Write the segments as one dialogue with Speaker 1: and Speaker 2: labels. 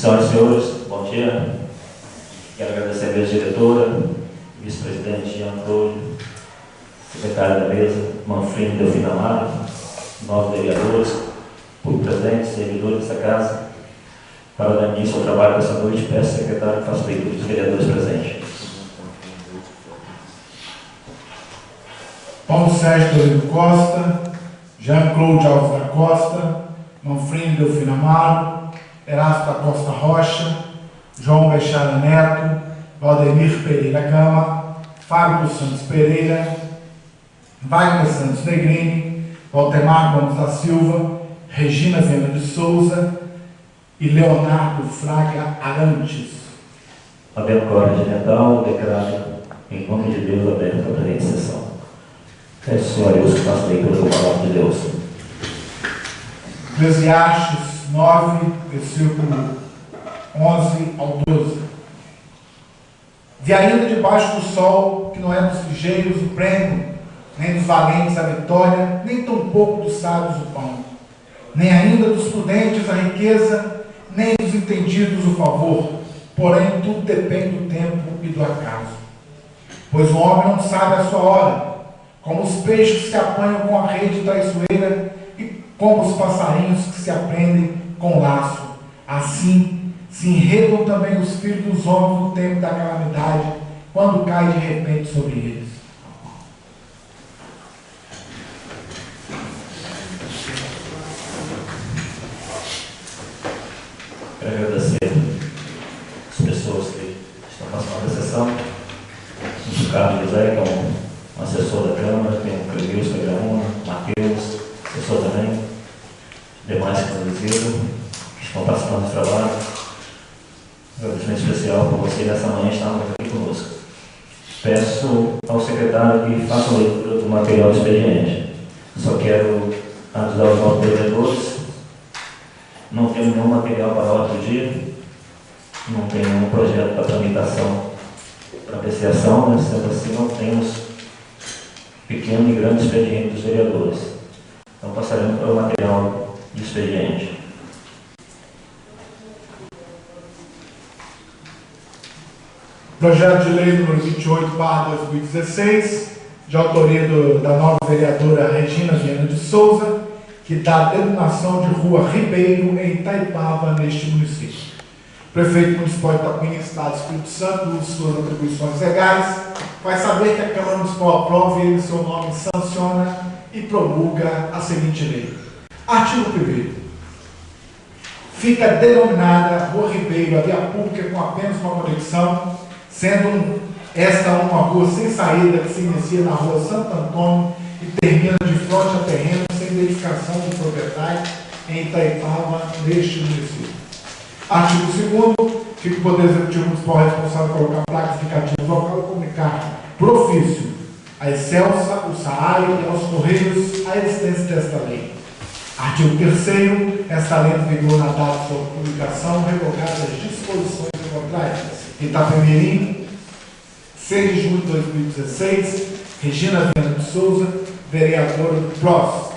Speaker 1: Senhoras e senhores, bom dia. Quero agradecer a mesa diretora, vice-presidente Jean-Claude, secretário da mesa, Manfrini Delfino Amaro, nove vereadores, público presente, servidores dessa casa. Para dar início ao trabalho dessa noite, peço ao secretário que faça a leitura dos vereadores presentes.
Speaker 2: Paulo Sérgio Toledo Costa, Jean-Claude Alves da Costa, Manfrini Delfino Amaro, Erasto da Costa Rocha, João Bechara Neto, Valdemir Pereira Gama, Fábio Santos Pereira, Wagner Santos Negrini, Valdemar Gomes da Silva, Regina Viana de Souza e Leonardo Fraga Arantes.
Speaker 1: Havendo quórum regimental, declaro em nome de Deus aberta a presente sessão. Peço ao senhor Deus que faça a leitura da palavra de Deus.
Speaker 2: Eclesiastes 9, versículo 11 ao 12. Vi ainda debaixo do sol que não é dos ligeiros o prêmio, nem dos valentes a vitória, nem tampouco dos sábios o pão, nem ainda dos prudentes a riqueza, nem dos entendidos o favor, porém tudo depende do tempo e do acaso. Pois o homem não sabe a sua hora, como os peixes que se apanham com a rede traiçoeira e como os passarinhos que se aprendem com laço. Assim se enredam também os filhos dos homens no tempo da calamidade, quando cai de repente sobre eles.
Speaker 1: Quero agradecer as pessoas que estão participando da sessão. O Carlos José, que é um assessor da Câmara, tem o Cleilson Graúna, Matheus, assessor também, demais que nos visitam, que estão participando do trabalho. Um agradecimento especial por você nessa manhã estar aqui conosco. Peço ao secretário que faça a leitura do material do expediente. Só quero avisar os nossos vereadores. Não temos nenhum material para outro dia, não tem nenhum projeto para tramitação, para apreciação, mas sendo assim não temos pequeno e grande expediente dos vereadores. Então passaremos para o material do expediente.
Speaker 2: Projeto de lei número 28/2016, de autoria da nova vereadora Regina Viana de Souza, que dá a denominação de Rua Ribeiro, em Itaipava, neste município. O prefeito municipal de Itapuã, Estado do Espírito Santo, usa suas atribuições legais, vai saber que a Câmara Municipal aprova e ele, seu nome, sanciona e promulga a seguinte lei. Artigo 1º. Fica denominada Rua Ribeiro a via pública com apenas uma conexão, sendo esta uma rua sem saída que se inicia na Rua Santo Antônio e termina de frente a terreno sem identificação do proprietário em Itaipava, neste município. Artigo 2º. Fica o Poder Executivo Municipal responsável por colocar placas indicativas local e comunicar por ofício a Excelsa, o SAAI e aos Correios a existência desta lei. Artigo 3º. Esta lei vigor na data de sua publicação, revogadas as disposições contrárias. Itapemirim, 6 de junho de 2016, Regina Viana de Souza, vereadora do PROS.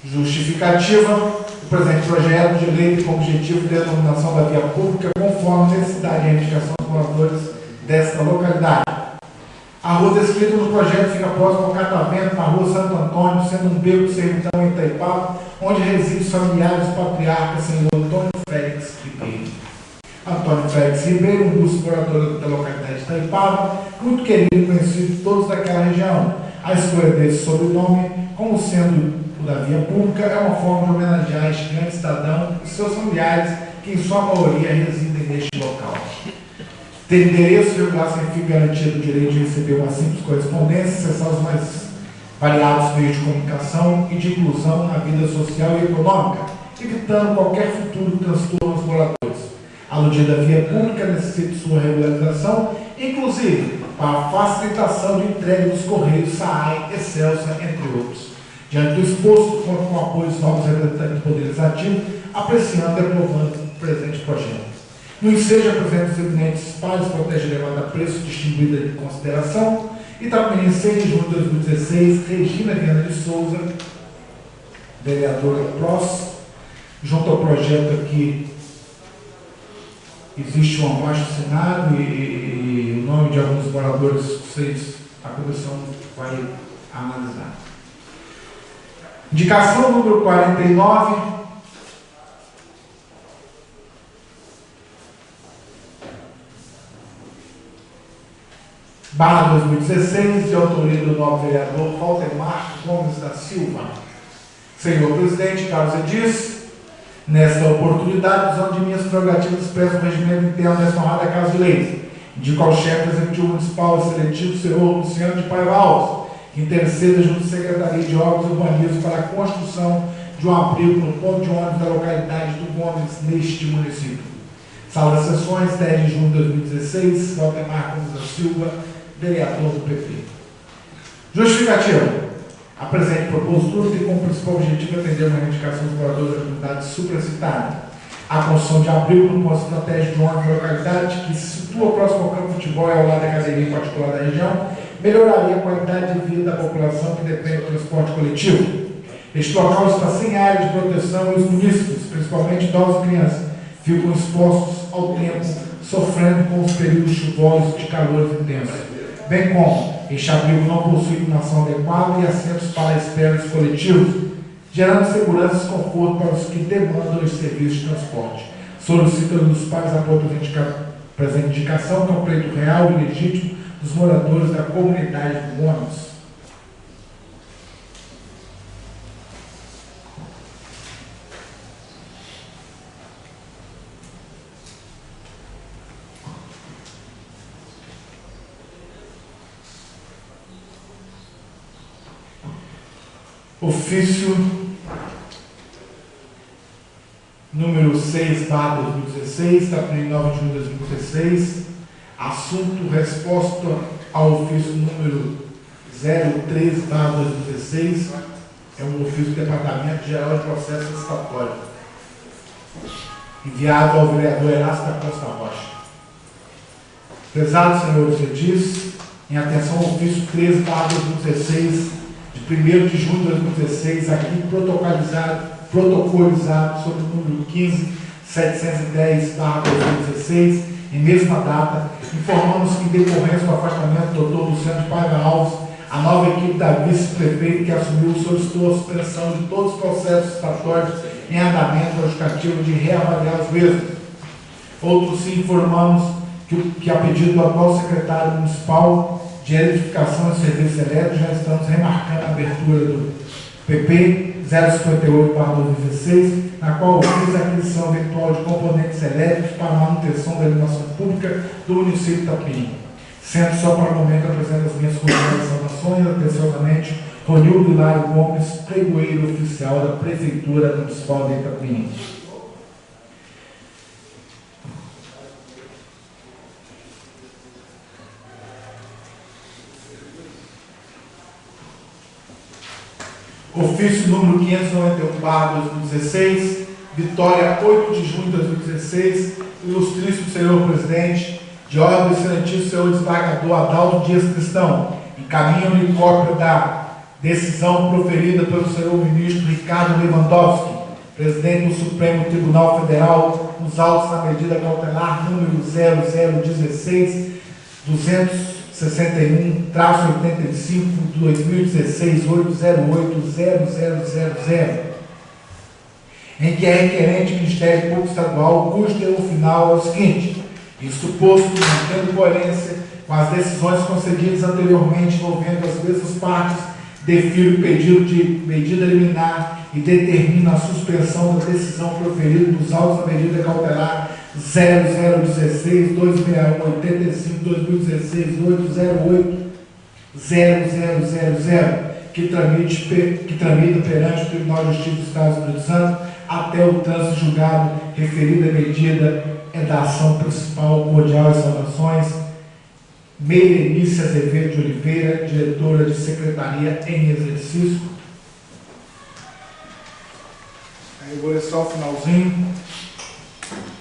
Speaker 2: Justificativa: o presente projeto de lei tem como objetivo de denominação da via pública conforme a necessidade e reivindicação dos moradores desta localidade. A rua descrita no projeto fica próxima ao catavento na Rua Santo Antônio, sendo um beco de servidão em Itaipava, onde residem os familiares do patriarca senhor Antônio Félix Ribeiro. Antônio Félix Ribeiro, um dos moradores da localidade de Itaipava, muito querido e conhecido de todos daquela região. A escolha desse sobrenome, como sendo o da via pública, é uma forma de homenagear este grande cidadão e seus familiares, que em sua maioria residem neste local. Ter endereço e lugar sem fim garantia do direito de receber uma simples correspondência, acessar os mais variados meios de comunicação e de inclusão na vida social e econômica, evitando qualquer futuro transtorno aos moradores. Aludida à via pública necessita sua regularização, inclusive para a facilitação de entrega dos Correios, SAAI, Excelsa, entre outros. Diante do exposto, conto com o apoio dos novos representantes do Poder Legislativo, apreciando e aprovando o presente projeto. No ensejo apresenta os eminentes espalhos, protege elevada a preço, distribuída de consideração. Itapemirim, 6 de junho de 2016, Regina Viana de Souza, vereadora PROS, junto ao projeto aqui existe um abaixo assinado e o nome de alguns moradores, a comissão vai analisar. Indicação número 49. Barra 2016, de autoria do novo vereador Valdemar Gomes da Silva. Senhor presidente, Carlos Edis, nesta oportunidade, usando de minhas prerrogativas, expresso o regimento interno desta honrada Casa de Leis. Indico ao chefe do Executivo Municipal e Seletivo, senhor Luciano de Paiva Alves, que interceda junto à Secretaria de Obras e Urbanismo para a construção de um abrigo no ponto de ônibus da localidade do Gomes, neste município. Sala de sessões, 10 de junho de 2016, Valdemar Gomes da Silva, vereador do PP. Justificativa. A presente propositura tem como principal objetivo atender uma reivindicação dos moradores da comunidade supracitada. A construção de abrigo no ponto estratégico de ônibus da localidade, que se situa próximo ao campo de futebol e ao lado da academia particular da região, melhoraria a qualidade de vida da população que depende do transporte coletivo. Este local está sem área de proteção e os munícipes, principalmente idosos e crianças, ficam expostos ao tempo, sofrendo com os períodos chuvosos de calor intenso. Bem como este abrigo não possui iluminação adequada e assentos para externos coletivos, gerando segurança e conforto para os que demandam os serviços de transporte. Solicito dos pais apoio à presente indicação, que é um pleito real e legítimo dos moradores da comunidade do Gomes. Ofício número 6/2016, da 9 de junho de 2016, assunto resposta ao ofício número 03/2016, é um ofício do Departamento Geral de Processo Licitatório, enviado ao vereador Erasto da Costa Rocha. Prezados senhores edis, em atenção ao ofício 13/2016, de 1º de junho de 2016, aqui protocolizado sob o número 15.710/2016, em mesma data, informamos que, em decorrência do afastamento do Dr. Luciano de Paiva Alves, a nova equipe da vice-prefeita que assumiu solicitou a suspensão de todos os processos licitatórios em andamento ao justificativo de reavaliar os mesmos. Outros sim informamos que a pedido do atual secretário municipal de Edificação e Serviços Elétricos, já estamos remarcando a abertura do PP 058/2016, na qual fiz a aquisição virtual de componentes elétricos para a manutenção da iluminação pública do município de Itapemirim. Sendo só para o momento apresento as minhas considerações, atenciosamente, Ronildo Hilário Gomes, pregoeiro oficial da Prefeitura Municipal de Itapemirim. Ofício número 591/2016, Vitória, 8 de junho de 2016, ilustríssimo senhor presidente, de ordem do excelentíssimo senhor desembargador Adalto Dias Cristão, encaminha-me cópia da decisão proferida pelo senhor ministro Ricardo Lewandowski, presidente do Supremo Tribunal Federal, nos autos da medida cautelar número 00-216/2016, 808-0000, em que é requerente Ministério Público Estadual, cujo termo final é o seguinte: isto posto, mantendo coerência com as decisões concedidas anteriormente envolvendo as mesmas partes, defiro o pedido de medida liminar e determina a suspensão da decisão proferida dos autos da medida cautelar 0016-2681-85-2016-808-0000, que tramita perante o Tribunal de Justiça do Estado do Espírito Santo até o trânsito julgado. Referida medida é da ação principal. Cordial e saudações. Meirenice Azevedo de Oliveira, diretora de Secretaria em exercício. Aí eu vou ler só o finalzinho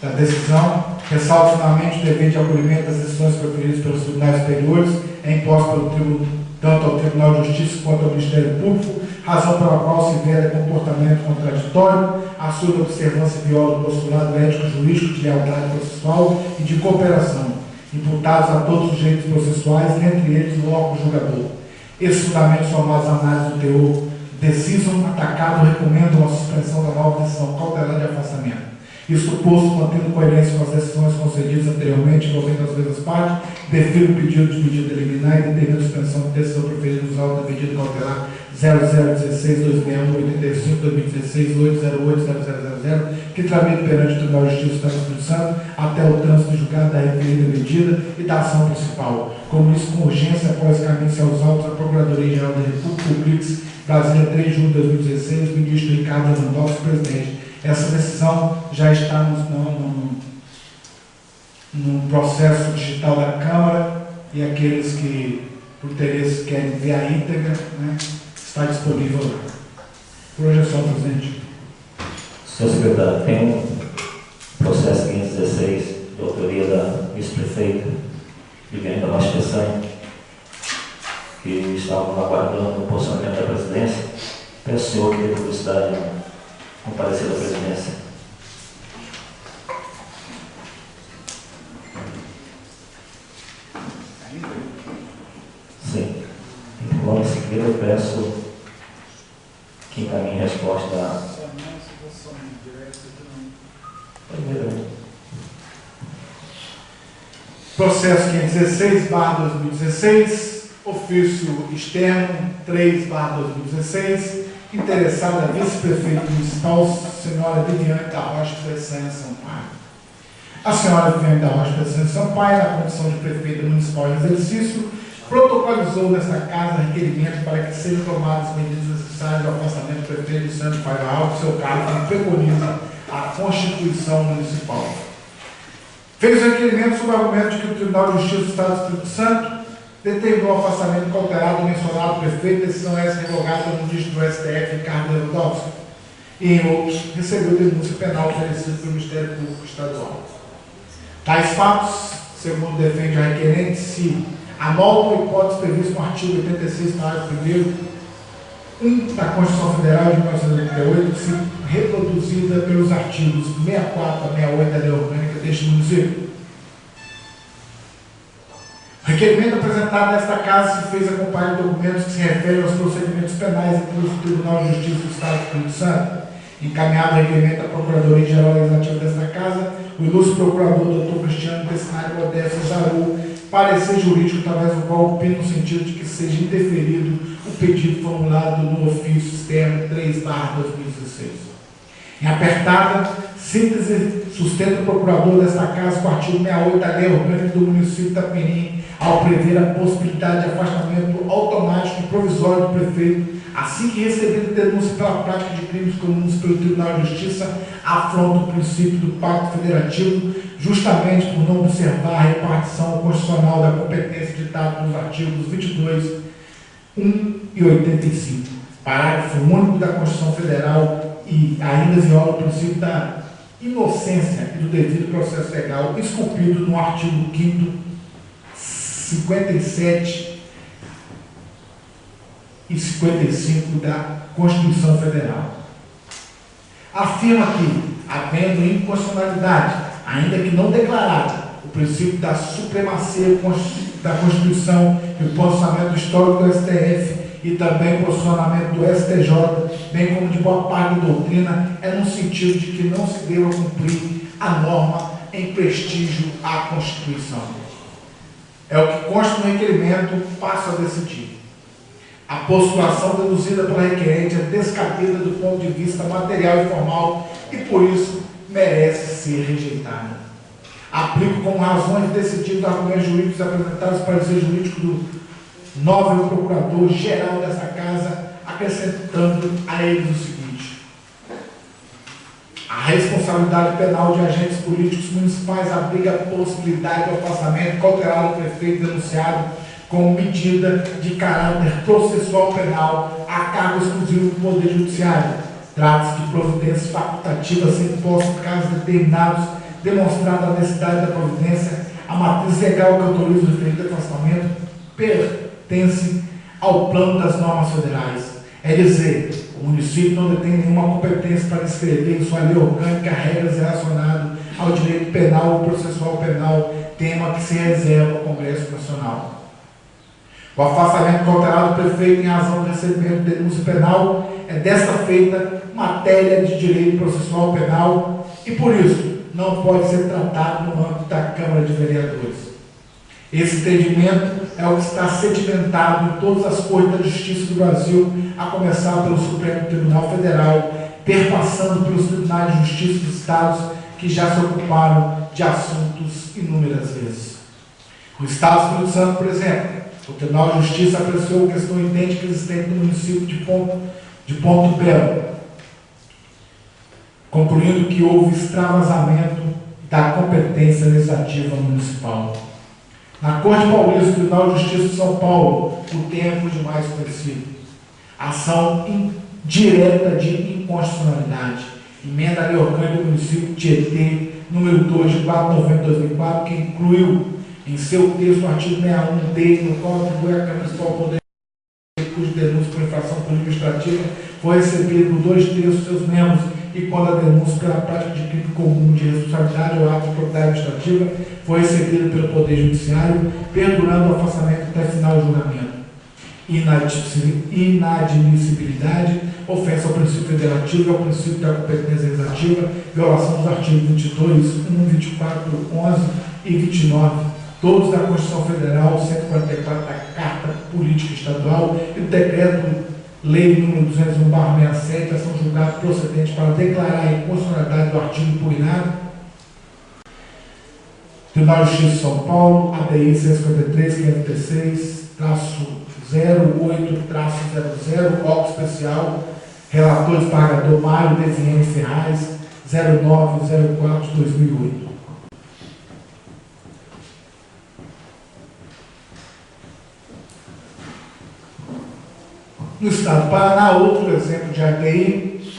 Speaker 2: da decisão. Ressalto finalmente o dever de acolhimento das decisões proferidas pelos tribunais superiores, é imposto tanto ao Tribunal de Justiça quanto ao Ministério Público, razão pela qual se veda comportamento contraditório, a sua observância viola o postulado ético-jurídico de lealdade processual e de cooperação, imputados a todos os direitos processuais, entre eles o órgão julgador. Esses fundamentos somados à análise do teor decisam atacado recomendam a suspensão da nova decisão cautelar de afastamento. Isso posto, mantendo coerência com as decisões concedidas anteriormente envolvendo as mesmas partes, defiro o pedido de medida liminar e determino a suspensão de decisão preferida nos autos da medida cautelar 0016-261-86-2016-808-0000, que tramita perante o Tribunal de Justiça do Estado do Espírito Santo até o trânsito julgado da referida medida e da ação principal. Como isso, com urgência, após caminho-se aos autos, a Procuradoria-Geral da República Publix, Brasília, 3 de junho de 2016, ministro Ricardo Lewandowski, presidente. Essa decisão já está no processo digital da Câmara e aqueles que, por interesse, querem ver a íntegra, né, está disponível lá. Por hoje é só, presidente.
Speaker 1: Senhor secretário, tem um processo 516 de autoria da vice-prefeita Viviane da Rocha Peçanha, que estavam aguardando o posicionamento da presidência. Peço ao senhor que dê publicidade comparecer à presidência. Sim. Logo em seguida eu peço que encaminhe a resposta da...
Speaker 2: Processo 516/2016, ofício externo 3/2016, interessada a vice-prefeita municipal, senhora Viviane da Rocha Peçanha Sampaio. A senhora Viviane da Rocha Peçanha Sampaio, na condição de prefeita municipal em exercício, protocolizou nesta casa requerimento para que sejam tomadas medidas necessárias ao afastamento do prefeito de Santo Paiva do seu cargo, como preconiza a Constituição Municipal. Fez o requerimento sob o argumento de que o Tribunal de Justiça do Estado do Espírito Santo determinou o afastamento cautelado do mencionado prefeito, decisão essa revogada no ministro do STF, Ricardo Lewandowski, e em outros, recebeu denúncia penal oferecida pelo Ministério Público Estadual. Tais fatos, segundo defende a requerente, se amoltam a hipótese prevista no artigo 86, parágrafo 1º da Constituição Federal de 1988, se reproduzida pelos artigos 64 a 68 da Lei Orgânica deste município. O requerimento apresentado nesta casa se fez acompanhado de documentos que se referem aos procedimentos penais inclusos no Tribunal de Justiça do Estado do Espírito Santo. Encaminhado o requerimento à Procuradoria-Geral Legislativa desta casa, o ilustre procurador Dr. Cristiano Pessinari Modesto Zaru, parecer jurídico através do qual opina no sentido de que seja indeferido o pedido formulado no ofício externo 3/2016. Em apertada síntese, sustenta o procurador desta casa com o artigo 68 da Lei Orgânica do município de Itapenim, ao prever a possibilidade de afastamento automático e provisório do prefeito, assim que recebida denúncia pela prática de crimes comuns pelo Tribunal de Justiça, afronta o princípio do Pacto Federativo, justamente por não observar a repartição constitucional da competência ditada nos artigos 22, 1 e 85, parágrafo único da Constituição Federal, e ainda viola o princípio da inocência e do devido processo legal, esculpido no artigo 5º, 57 e 55 da Constituição Federal. Afirma que, havendo inconstitucionalidade, ainda que não declarada, o princípio da supremacia da Constituição e o posicionamento histórico do STF e também o posicionamento do STJ, bem como de boa parte da doutrina, é no sentido de que não se deva cumprir a norma em prestígio à Constituição. É o que consta no requerimento, passo a decidir. A postulação deduzida pela requerente é descabida do ponto de vista material e formal e, por isso, merece ser rejeitada. Aplico como razões decididas argumentos jurídicos apresentados para o parecer jurídico do novo procurador-geral dessa casa, acrescentando a eles o seguinte: a responsabilidade penal de agentes políticos municipais abriga a possibilidade do afastamento cautelar do prefeito denunciado como medida de caráter processual penal a cargo exclusivo do Poder Judiciário. Trata-se de providências facultativas sem postos em casos determinados, demonstrada a necessidade da providência, a matriz legal que autoriza o referido afastamento pertence ao plano das normas federais. É dizer, o município não detém nenhuma competência para escrever em sua lei orgânica regras relacionadas ao direito penal ou processual penal, tema que se reserva ao Congresso Nacional. O afastamento cautelar do prefeito em razão do recebimento de denúncia penal é desta feita matéria de direito processual penal e, por isso, não pode ser tratado no âmbito da Câmara de Vereadores. Esse entendimento é o que está sedimentado em todas as cortes da Justiça do Brasil, a começar pelo Supremo Tribunal Federal, perpassando pelos Tribunais de Justiça dos Estados, que já se ocuparam de assuntos inúmeras vezes. No Estado do Espírito Santo, por exemplo, o Tribunal de Justiça apreciou a questão idêntica existente no município de Ponto Belo, concluindo que houve extravasamento da competência legislativa municipal. Na Corte Paulista do Tribunal de Justiça de São Paulo, o tempo demais conhecido. Ação direta de inconstitucionalidade. Emenda à Lei Orgânica do município de Tietê, número 2, de 4 de novembro de 2004, que incluiu em seu texto o artigo 61D, no qual atribui à Câmara Municipal o poder cuja denúncia por infração administrativa foi recebida por 2/3 dos seus membros e quando a denúncia pela prática de crime comum de responsabilidade ou ato de propriedade administrativa foi recebida pelo Poder Judiciário, perdurando o afastamento até final do julgamento. Inadmissibilidade, ofensa ao princípio federativo e ao princípio da competência legislativa, violação dos artigos 22, 1, 24, 11 e 29, todos da Constituição Federal, 144 da Carta Política Estadual e do Decreto-Lei nº 201/67, são julgados procedentes para declarar a inconstitucionalidade do artigo impugnado. Tribunal de Justiça de São Paulo, ADI 153-536-08-00, óculos especial, relator desembargador Mário Deziene Ferraz, 0904/2008. No Estado do Paraná, outro exemplo de ADI,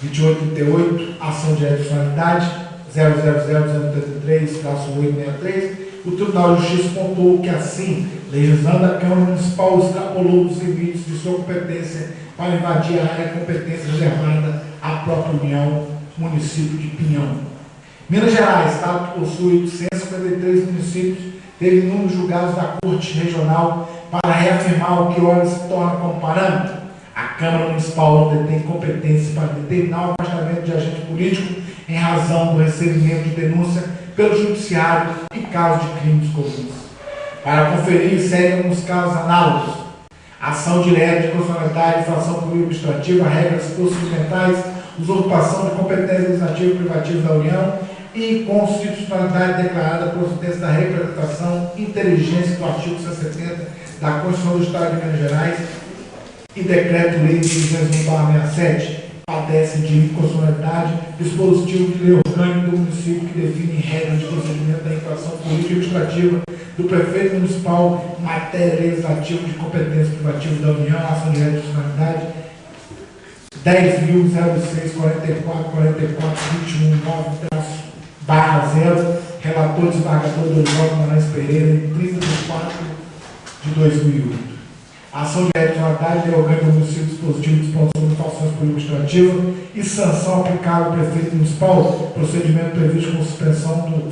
Speaker 2: 2838, ação de adicionalidade, 000-033-863, o Tribunal de Justiça pontuou que, assim, legislando a Câmara Municipal, extrapolou dos limites de sua competência para invadir a área de competência reservada à própria União, município de Pinhão. Minas Gerais, Estado que possui 153 municípios, teve inúmeros julgados da Corte Regional para reafirmar o que ora se torna como parâmetro. A Câmara Municipal não detém competência para determinar o afastamento de agente político em razão do recebimento de denúncia pelo Judiciário em casos de crimes comuns. Para conferir, seguem alguns casos análogos: ação direta de constitucionalidade, infração política administrativa, regras procedimentais, usurpação de competência legislativa e privativa da União e inconstitucionalidade declarada procedência da representação, inteligência do artigo 170 da Constituição do Estado de Minas Gerais e Decreto-Lei de 201/67, padece de inconstitucionalidade, dispositivo de lei orgânica do município que define regras de procedimento da infração política e administrativa do prefeito municipal em matéria legislativa de competência privativa da União, ação direta de constitucionalidade 10.06444421/0, relator desembargador Dorival Guimarães Pereira, em 30 de 4 de 2008. A ação de adicionalidade é orgânica do município dispositivo de disposição de infrações político-administrativas e sanção aplicável ao prefeito municipal, procedimento previsto com suspensão do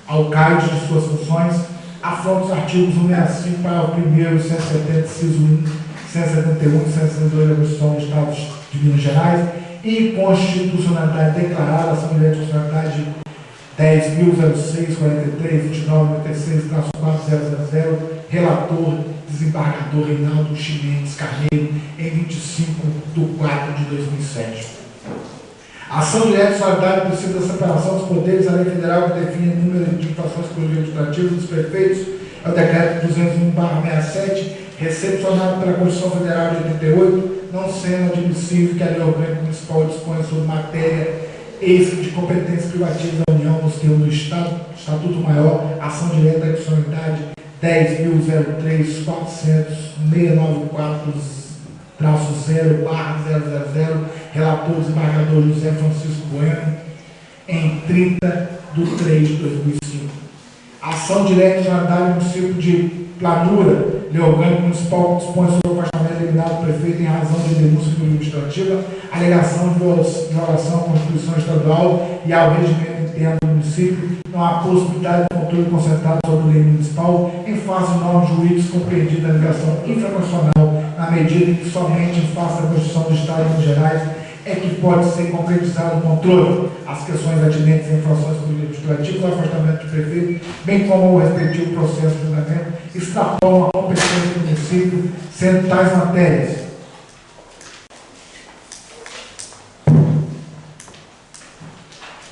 Speaker 2: alcaide de suas funções, afronta os artigos 165, parágrafo 1º, 170, inciso 1, 171 e 162 da Constituição do Estado de Minas Gerais, e inconstitucionalidade declarada, ação de constitucionalidade 10.0643-2996-4000, relator desembargador Reinaldo Chimenez Carneiro, em 25 de 4 de 2007. A ação direta de solidariedade do princípio da separação dos poderes, a lei federal que define o número de infrações político-administrativas dos prefeitos, é o decreto 201/67, recepcionado pela Constituição Federal de 88, não sendo admissível que a lei orgânica municipal disponha sobre matéria extra de competência privativa da União nos termos do Estatuto Maior, ação direta da adicionalidade 10.003.494-0/000, relator desembargador José Francisco Bueno, em 30 de 3 de 2005. Ação direta de adicionalidade do município de Planura, lei orgânica municipal que dispõe sobre o afastamento determinado o prefeito em razão de denúncia administrativa, alegação de violação à Constituição Estadual e ao regimento interno do município, não há possibilidade de controle concentrado sobre a lei municipal em face de normas jurídicas compreendidas na legislação infraconstitucional, na medida em que somente em face da Constituição do Estado de Minas Gerais é que pode ser concretizado o controle, as questões atinentes a infrações administrativas, o afastamento do prefeito, bem como o respectivo processo de julgamento, extrapolam a competência do município, sendo tais matérias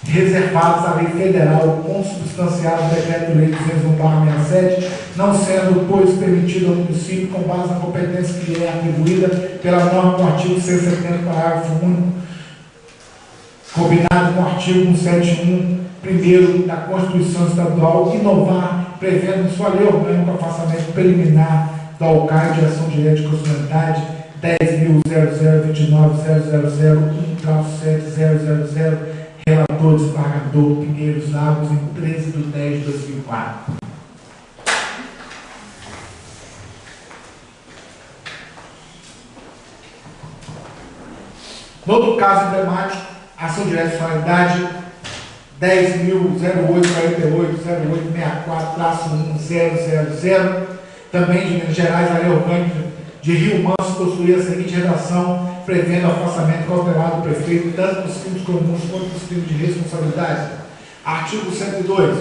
Speaker 2: reservadas à lei federal consubstanciada do decreto-lei 201/67, não sendo, pois, permitido ao município, com base na competência que lhe é atribuída pela norma do artigo 170, parágrafo único, combinado com o artigo 171, primeiro da Constituição Estadual, inovar, prevendo em sua lei orgânica o afastamento preliminar do alcaide de ação direta de constitucionalidade 10.002.00001-7.000, relator desembargador Pinheiros Lagos, em 13/10/2004. No outro caso emblemático, ação direta de constitucionalidade 10.008.48.08.64-1.000, também de Minas Gerais, a lei orgânica de Rio Manso possuía a seguinte redação, prevendo o afastamento cautelar do prefeito, tanto nos crimes comuns quanto nos crimes de responsabilidade. Artigo 102.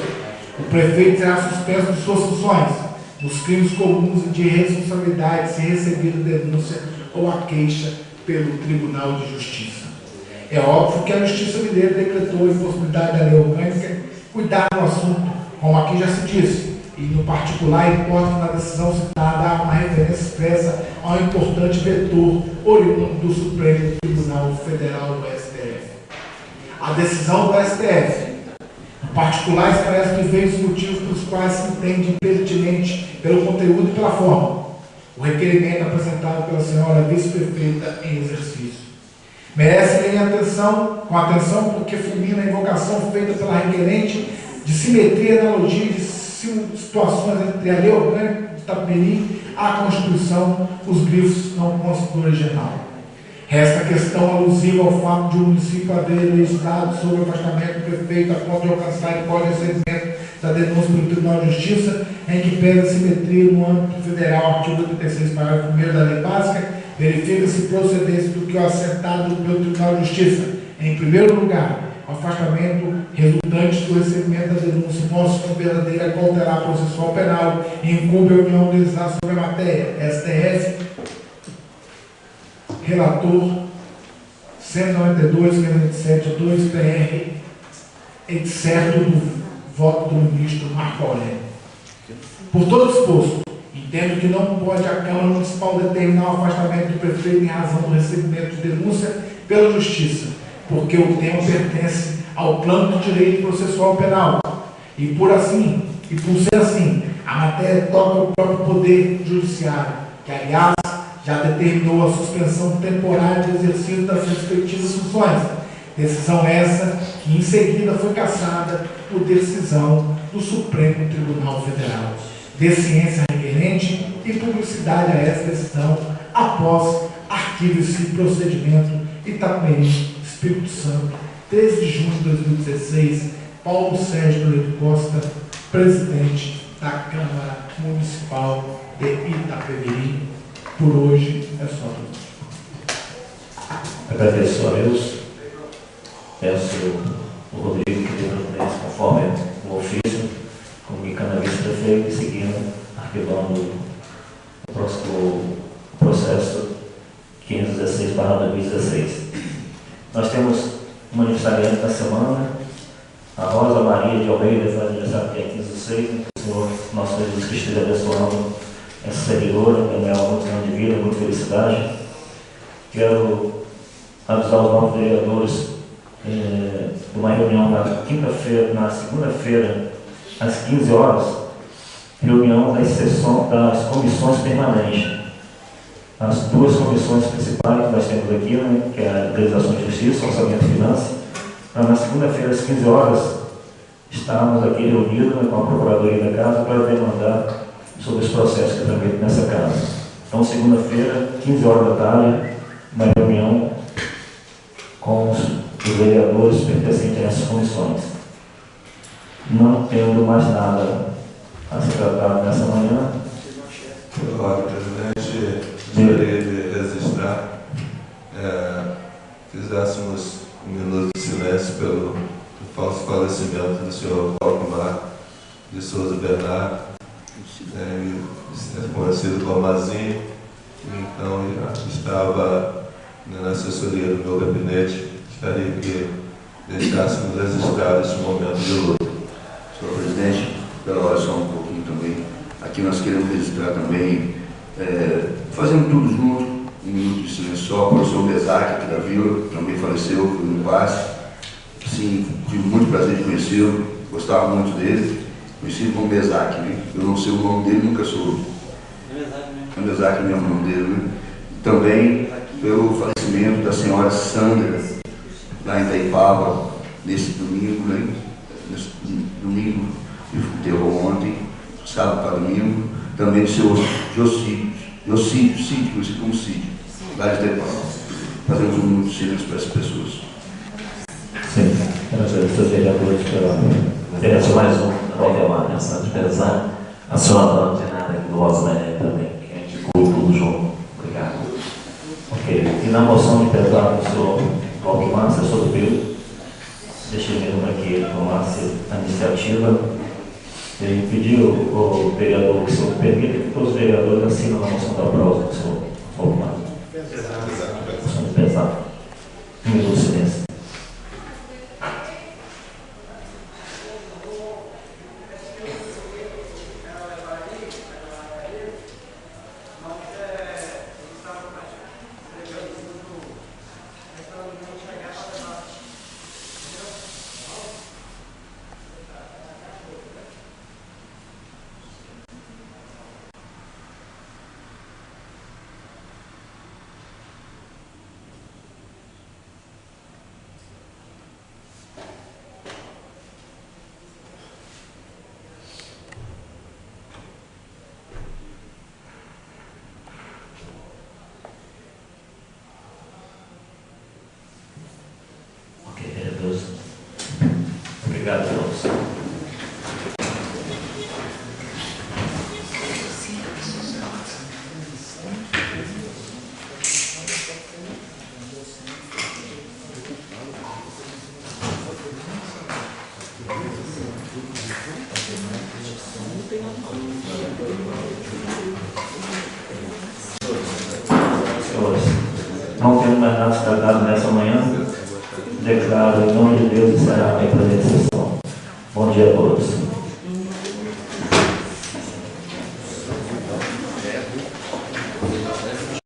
Speaker 2: O prefeito será suspenso de suas funções nos crimes comuns e de responsabilidade, se recebida denúncia ou a queixa pelo Tribunal de Justiça. É óbvio que a Justiça Mineira decretou a impossibilidade da lei orgânica cuidar do assunto, como aqui já se disse, e no particular importa que na decisão citada há uma referência expressa ao importante vetor oriundo do Supremo Tribunal Federal do STF. A decisão do STF, em particular, esclarece diversos motivos pelos quais se entende impertinente pelo conteúdo e pela forma o requerimento apresentado pela senhora vice-prefeita em exercício. Merece minha atenção, com atenção, porque fulmina a invocação feita pela requerente de simetria e analogia de situações entre a lei orgânica de Itapemirim, a Constituição, os grifos não constam do original. Resta a questão alusiva ao fato de o município haver legislado sobre o afastamento do prefeito a ponto de alcançar e pode recebimento da denúncia pelo Tribunal de Justiça, em que pesa a simetria no âmbito federal, artigo 86, parágrafo 1º da lei básica, verifica-se procedência do que o assentado pelo Tribunal de Justiça. Em primeiro lugar, o afastamento resultante do recebimento da denúncia mostra com verdadeira cautelar processual penal e incumbe a União legislar sobre a matéria. STF, relator 192/572/2 PR, etc. do voto do ministro Marco Aurélio. Por todo exposto, entendo que não pode a Câmara Municipal determinar o afastamento do prefeito em razão do recebimento de denúncia pela Justiça, porque o tema pertence ao plano de direito processual penal. E por ser assim, a matéria toca ao próprio Poder Judiciário, que, aliás, já determinou a suspensão temporária do exercício das respectivas funções. Decisão essa que, em seguida, foi cassada por decisão do Supremo Tribunal Federal. Dê ciência requerente e publicidade a essa decisão após arquivo-se procedimento Itapemirim, Espírito Santo, 13 de junho de 2016, Paulo Sérgio Leite Costa, presidente da Câmara Municipal de Itapemirim. Por hoje é só tudo.
Speaker 1: Agradeço a Deus. Peço o Rodrigo que dê providência conforme o ofício, comunicando a vice-prefeito e seguindo, arquivando o próximo processo 1516/2016. Nós temos um aniversariante da semana, a Rosa Maria de Almeida, faz aniversário dia 15/6, que o Senhor, nosso Jesus Cristo, esteja abençoando essa seguidora, ganhar muitos anos de vida, muita felicidade. Quero avisar os novos vereadores de uma reunião na segunda-feira, às 15 horas, reunião das sessões das comissões permanentes. As duas comissões principais que nós temos aqui, né, que é a Legislação de Justiça, Orçamento e Finanças, para na segunda-feira, às 15 horas, estarmos aqui reunidos, né, com a Procuradoria da Casa para demandar sobre os processos que tramitam nessa Casa. Então, segunda-feira, 15 horas da tarde, uma reunião com os vereadores pertencentes a essas comissões. Não tendo mais nada a ser tratado nessa manhã.
Speaker 3: Olha, presidente, gostaria de registrar, fizéssemos um minuto de silêncio pelo falso falecimento do senhor Valcomar de Souza Bernardo, conhecido como Mazinho. Então, estava na assessoria do meu gabinete. Gostaria que deixássemos registrar este momento de luto.
Speaker 4: Senhor presidente, pela hora só um pouquinho também. Aqui nós queremos registrar também, fazendo tudo junto, um minuto de silêncio só, para o senhor Bezac, aqui da Vila, que também faleceu, foi no passe. Sim, tive muito prazer de conhecê-lo, gostava muito dele. Conhecido como Bezac, né? Eu não sei o nome dele, nunca soube. É Bezac mesmo o nome dele, né? Também pelo falecimento da senhora Sandra, lá em Itaipava, nesse domingo, né? Nesse domingo, que enterrou ontem, sábado para domingo. Também do seu Jocídio, conhecido como Cídio, lá de Itaipava. Fazemos um minuto de silêncio para essas pessoas.
Speaker 1: Sim, quero agradecer aos vereadores pela interação mais um, qualquer uma mensagem de pesar. A senhora não tem nada aqui do Rosemary também, que a gente curte tudo junto. Obrigado. Ok, e na moção de pesar do senhor Valcomar, assessor do período, deixei mesmo aqui ele tomasse a iniciativa. Ele pediu ao vereador que o senhor permita que todos os vereadores assinam a moção da prova do senhor Valcomar. Moção de pesar. Um minuto de silêncio. Obrigado a todos. Senhores, não tendo mais nada tratado nessa manhã, declaro em nome de Deus encerrar a presente sessão. Bom dia a todos.